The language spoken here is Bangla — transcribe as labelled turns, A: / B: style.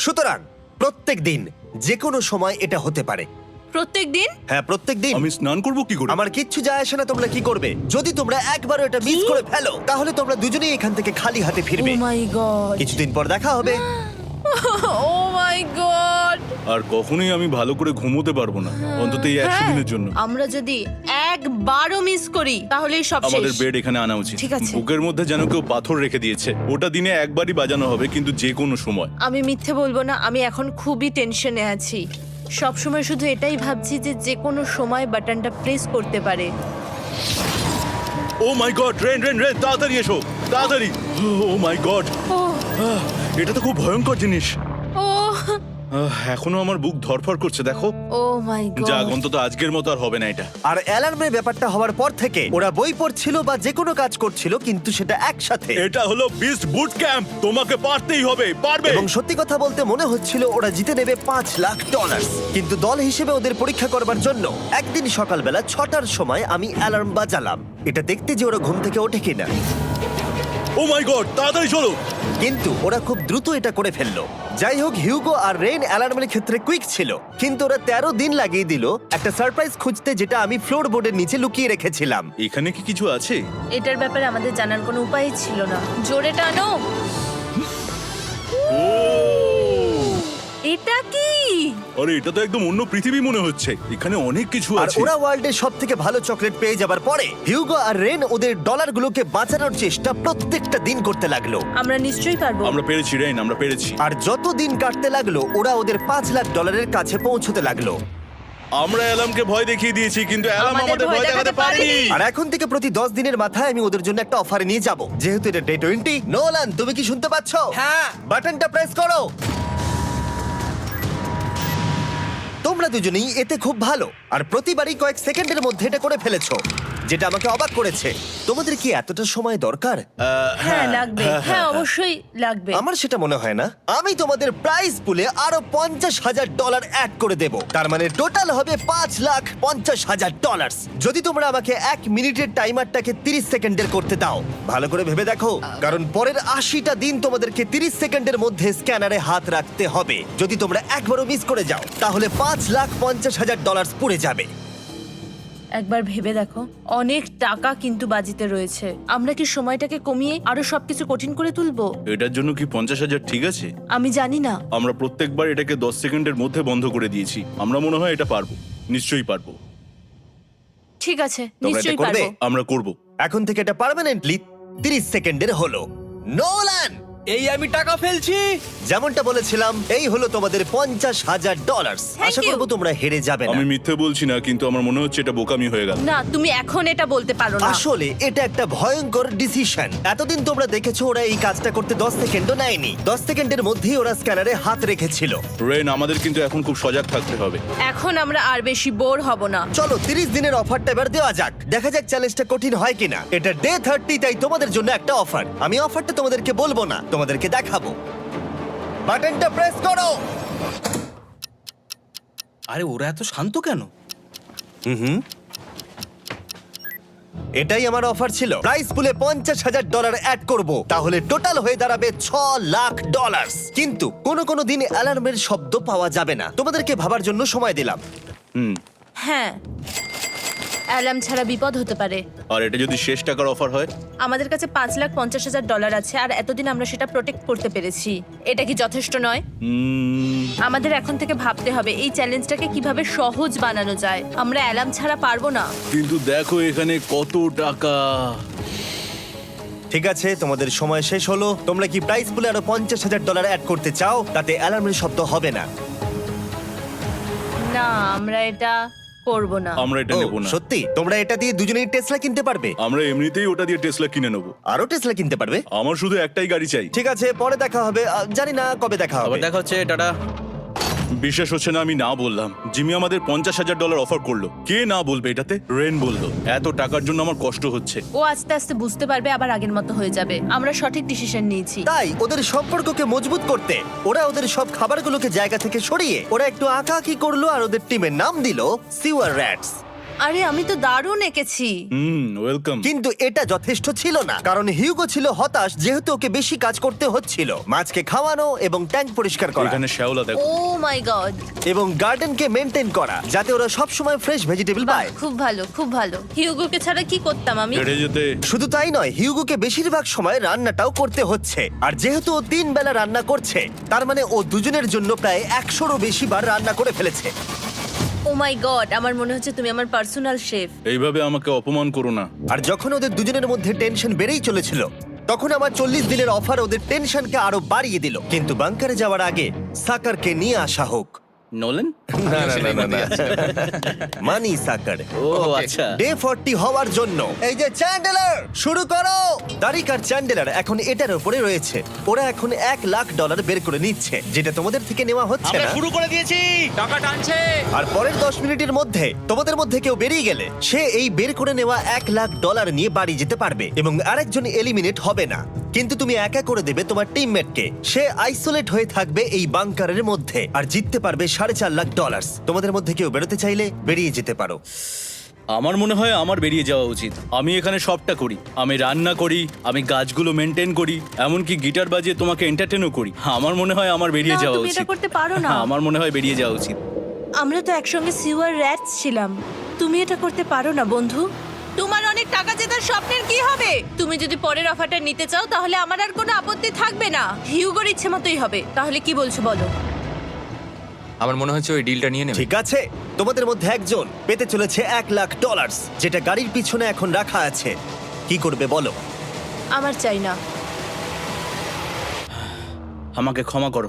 A: সুতরাং প্রত্যেক দিন যে কোনো সময় এটা হতে পারে।
B: প্রত্যেক দিন?
A: হ্যাঁ, প্রত্যেক দিন।
C: আমি স্নান করব কি করে?
A: আমার কিচ্ছু যায় আসে না তোমরা কি করবে। যদি তোমরা একবারও এটা মিস করে ফেলো তাহলে তোমরা দুজনেই এখান থেকে খালি হাতে
B: ও
A: ফিরবে।
B: মাই গড,
A: কিছুদিন পর দেখা হবে।
B: ও মাই গড।
C: আর কখনোই আমি ভালো করে ঘুমোতে পারবো না, অন্তত এই 100 দিনের জন্য।
B: আমরা যদি একবারও মিস করি তাহলেই সব
C: আমাদের
B: শেষ।
C: বেড এখানে আনা উচিত।
B: ঠিক আছে।
C: বুকের মধ্যে যেন কেউ পাথর রেখে দিয়েছে। ওটা দিনে একবারই বাজানো হবে, কিন্তু যে কোনো সময়।
B: আমি মিথ্যে বলবো না, আমি এখন খুবই টেনশনে আছি। সব সময় শুধু এটাই ভাবছি যে যে কোনো সময় বাটনটা প্রেস করতে পারে।
C: ও মাই গড, রেন রেন রেন, তাড়াতাড়ি এসো, তাড়াতাড়ি। ও মাই গড,
B: ও
C: এটা তো খুব ভয়ঙ্কর জিনিস।
B: ও
C: এখনো আমার বুক ধড়ফড় করছে, দেখো।
B: ও মাই গড।
C: যাক, অন্তত আজকের মতো আর হবে না এটা।
A: আর অ্যালার্মের ব্যাপারটা হওয়ার পর থেকে ওরা বই পড়ছিল বা যে কোনো কাজ করছিল, কিন্তু সেটা একসাথে।
C: এটা হলো বিস্ট বুট ক্যাম্প, তোমাকে পারতেই হবে, পারবে।
A: এবং সত্যি কথা বলতে মনে হচ্ছিল ওরা জিতে নেবে $5,00,000। কিন্তু দল হিসেবে ওদের পরীক্ষা করবার জন্য একদিন সকালবেলা 6টার সময় আমি অ্যালার্ম বাজালাম, এটা দেখতে যে ওরা ঘুম থেকে ওঠে কিনা।
C: ও মাই গড, তাড়াতাড়ি চলো।
A: কিন্তু ওরা খুব দ্রুত এটা করে ফেললো। যাই হোক, হিউগো আর রেইন অ্যালার্মের ক্ষেত্রে কুইক ছিল, কিন্তু ওরা 13 দিন লাগিয়ে দিল একটা সারপ্রাইজ খুঁজতে, যেটা আমি ফ্লোর বোর্ডের নিচে লুকিয়ে রেখেছিলাম।
C: এখানে কি কিছু আছে?
B: এটার ব্যাপারে আমাদের জানার কোনো উপায় ছিল না। জোরে টানো।
C: ও,
B: এটা কি?
C: আরে এটা তো একদম অন্য পৃথিবী মনে হচ্ছে। এখানে অনেক কিছু
A: আর
C: আছে।
A: ওরা ওয়ার্ল্ডের সব থেকে ভালো চকলেট পেয়ে যাবার পরে হিউগো আর রেন ওদের ডলারগুলোকে বাঁচানোর চেষ্টা প্রত্যেকটা দিন করতে লাগলো।
B: আমরা নিশ্চয়ই পারবো।
C: আমরা পেরেছি রেন, আমরা পেরেছি।
A: আর যত দিন কাটতে লাগলো ওরা ওদের $5,00,000 কাছে পৌঁছতে লাগলো।
C: আমরা অ্যালামকে ভয় দেখিয়ে দিয়েছি, কিন্তু অ্যালাম
B: আমাদের
C: আমাদের ভয় দেখাতে পারেনি।
A: আর এখন থেকে প্রতি 10 দিনের মাথায় আমি ওদের জন্য একটা অফার নিয়ে যাব, যেহেতু এটা ডে 20। নোলান, তুমি কি শুনতে পাচ্ছ?
D: হ্যাঁ।
A: বাটনটা প্রেস করো। তোমরা দুজনেই এতে খুব ভালো, আর প্রতিবারই কয়েক সেকেন্ডের মধ্যে এটা করে ফেলেছো, যেটা আমাকে অবাক করেছে। তোমাদের কি এতটা সময় দরকার?
B: হ্যাঁ লাগবে, হ্যাঁ অবশ্যই লাগবে।
A: আমার সেটা মনে হয় না। আমি তোমাদের প্রাইস পুলে আরো $50,000 অ্যাড করে দেব, তার মানে টোটাল হবে $5,50,000। যদি তোমরা আমাকে 1 মিনিটের টাইমারটাকে 30 সেকেন্ডের করতে দাও। ভালো করে ভেবে দেখো, কারণ পরের 80টা দিন তোমাদেরকে 30 সেকেন্ডের মধ্যে স্ক্যানারে হাত রাখতে হবে। যদি তোমরা একবারও মিস করে যাও তাহলে $5,50,000 পুড়ে যাবে।
B: একবার ভেবে দেখো, অনেক টাকা কিন্তু বাজিতে রয়েছে। আমরা কি সময়টাকে কমিয়ে আরো সবকিছু কঠিন করে তুলবো?
C: এটার জন্য কি 50,000 ঠিক আছে?
B: আমি জানি না।
C: আমরা প্রত্যেকবার এটাকে 10 সেকেন্ডের মধ্যে বন্ধ করে দিয়েছি। আমরা মনে হয় এটা পারবো, নিশ্চয়ই পারবো।
B: ঠিক আছে,
A: তোমরা এটা
B: নিশ্চয়ই
A: করবে?
B: পারবো।
C: আমরা করব।
A: এখন থেকে এটা পার্মানেন্টলি 30 সেকেন্ডের হলো। নোলান,
D: এই আমি টাকা ফেলছি।
A: যেমনটা বলেছিলাম, এই হলো তোমাদের $50,000। আশা
B: you.
A: করবো তোমরা হেরে যাবে না।
C: আমি মিথ্যে বলছি না, কিন্তু আমার মনে হচ্ছে এটা বোকামি হয়ে গেল।
B: না, তুমি এখন এটা বলতে পারো না।
A: আসলে এটা একটা ভয়ঙ্কর ডিসিশন। এতদিন তোমরা দেখেছো ওরা এই কাজটা করতে 10 সেকেন্ডও নেয়নি। 10 সেকেন্ডের মধ্যেই ওরা স্ক্যানারে হাত রেখেছিল।
C: রেন, আমাদের কিন্তু এখন খুব সজাগ থাকতে হবে।
B: এখন আমরা আর বেশি বোর হব না।
A: চলো 30 দিনের অফারটা এবার দেওয়া যাক, দেখা যাক চ্যালেঞ্জটা কঠিন হয় কিনা। এটা ডে 30, তাই তোমাদের জন্য একটা অফার। আমি অফারটা তোমাদেরকে বলবো না, তোমাদেরকে দেখাবো। বাটনটা প্রেস করো।
D: আরে ওরা এত শান্ত কেন?
A: এটাই আমার অফার ছিল। প্রাইস পুলে $50,000 অ্যাড করব, তাহলে টোটাল হয়ে দাঁড়াবে $6,00,000। কিন্তু কোনো দিন অ্যালার্মের শব্দ পাওয়া যাবে না। তোমাদেরকে ভাবার জন্য সময় দিলাম।
B: হ্যাঁ, অ্যালার্ম ছাড়া বিপদ হতে পারে।
C: আর এটা যদি শেষ টাকার অফার হয়?
B: আমাদের কাছে $5,50,000 আছে, আর এতদিন আমরা সেটা প্রোটেক্ট করতে পেরেছি। এটা কি যথেষ্ট নয়? আমাদের এখন থেকে ভাবতে হবে এই চ্যালেঞ্জটাকে কিভাবে সহজ বানানো যায়। আমরা অ্যালার্ম ছাড়া পারবো না।
C: কিন্তু দেখো এখানে কত টাকা।
A: ঠিক আছে, তোমাদের সময় শেষ হলো। তোমরা কি প্রাইস পুলে আরো $50,000 অ্যাড করতে চাও? তাতে অ্যালার্মের শব্দ হবে না।
B: না, আমরা এটা করব না।
C: আমরা এটা
A: ও,
C: নেব না।
A: সত্যি? তোমরা এটা দিয়ে দুজনেই টেসলা কিনতে পারবে?
C: আমরা এমনিতেই ওটা দিয়ে টেসলা কিনে নেব।
A: আরো টেসলা কিনতে পারবে?
C: আমার শুধু একটাই গাড়ি চাই।
A: ঠিক আছে, পরে দেখা হবে। জানি না কবে দেখা হবে।
D: আবার দেখা হচ্ছে, টাটা।
C: বিশ্বাস হচ্ছে না আমি না বললাম। জিমি আমাদের $50,000 অফার করলো। কে না বলবে এটাতে? রেন বললো। এত টাকার জন্য আমার কষ্ট হচ্ছে।
B: ও আস্তে আস্তে বুঝতে পারবে, আবার আগের মতো হয়ে যাবে। আমরা সঠিক ডিসিশন নিয়েছি।
A: তাই ওদের সম্পর্ককে মজবুত করতে ওরা ওদের সব খাবারগুলোকে জায়গা থেকে সরিয়ে ওরা একটু আঁকাআঁকি করলো, আর ওদের টিমের নাম দিল সিওয়ার র্যাটস।
B: আরে আমি তো দারুণ এঁকেছি।
C: ওয়েলকাম।
A: কিন্তু এটা যথেষ্ট ছিল না, কারণ হিউগো ছিল হতাশ যেহেতু ওকে বেশি কাজ করতে হচ্ছিল, মাছকে খাওয়ানো এবং ট্যাঙ্ক পরিষ্কার করা
C: এখানে শ্যাওলা দেখো।
B: ও মাই গড,
A: এবং গার্ডেনকে মেনটেন করা যাতে ওরা সব সময় ফ্রেশ ভেজিটেবল পায়।
B: খুব ভালো খুব ভালো। হিউগোকে ছাড়া কি করতাম আমি?
C: হেঁটে যেতে।
A: শুধু তাই নয়, হিউগোকে বেশিরভাগ সময় রান্নাটাও করতে হচ্ছে, আর যেহেতু ও 3 বেলা রান্না করছে তার মানে ও দুজনের জন্য প্রায় 100রও বেশি বার রান্না করে ফেলেছে।
B: ও মাই গড, আমার মনে হচ্ছে তুমি আমার পার্সোনাল শেফ।
C: এইভাবে আমাকে অপমান করো না।
A: আর যখন ওদের দুজনের মধ্যে টেনশন বেড়েই চলেছিল তখন আমার 40 দিনের অফার ওদের টেনশনকে আরো বাড়িয়ে দিল। কিন্তু বাংকারে যাওয়ার আগে সাকারকে নিয়ে আসা হোক।
D: নোলেন?
A: মানি সাকার
D: ও আচ্ছা।
A: ডে 40 হওয়ার জন্য এই যে চ্যান্ডেলার শুরু করো। তারিক আর চ্যান্ডেলার এখন এটার উপরে রয়েছে। ওরা এখন $1,00,000 বের করে নিচ্ছে, যেটা তোমাদের থেকে নেওয়া হচ্ছে
D: আমরা
A: না।
D: শুরু করে দিয়েছি, টাকা টানছে।
A: আর পরের 10 মিনিটের মধ্যে তোমাদের মধ্যে কেউ বেরিয়ে গেলে সে এই বের করে নেওয়া $1,00,000 নিয়ে বাড়ি যেতে পারবে এবং আরেকজন এলিমিনেট হবে না। কিন্তু তুমি একা করে দেবে তোমার টিমমেটকে, সে আইসোলেট হয়ে থাকবে এই বাংকারের মধ্যে আর জিততে পারবে $4.5 লাখ। তোমাদের মধ্যে কেউ বেরোতে চাইলে বেরিয়ে যেতে পারো।
C: আমার মনে হয় আমার বেরিয়ে যাওয়া উচিত। আমি এখানে সবটা করি, আমি রান্না করি, আমি গাছগুলো মেনটেন করি, এমনকি গিটার বাজিয়ে তোমাকে এন্টারটেনও করি। আমার মনে হয় আমার বেরিয়ে
B: না,
C: যাওয়া
B: তুমি এটা
C: উচিত।
B: করতে পারো না।
C: আমার মনে হয় বেরিয়ে যাওয়া উচিত।
B: আমরা তো একসঙ্গে সিওয়ার র্যাটস ছিলাম। তুমি এটা করতে পারো না বন্ধু। তোমার অনেক টাকা জেতার স্বপ্নের কি হবে? তুমি যদি পরের অফারটা নিতে চাও তাহলে আমার আর কোনো আপত্তি থাকবে না। হিউগোর ইচ্ছে মতোই হবে। তাহলে কি বলছো বলো?
E: আমার মনে হচ্ছে ওই ডিলটা নিয়ে নেবে।
A: ঠিক আছে, তোমাদের মধ্যে একজন পেতে চলেছে $1,00,000, যেটা গাড়ির পিছনে এখন রাখা আছে। কি করবে বলো?
B: আমার চাই না।
C: আমাকে ক্ষমা করো।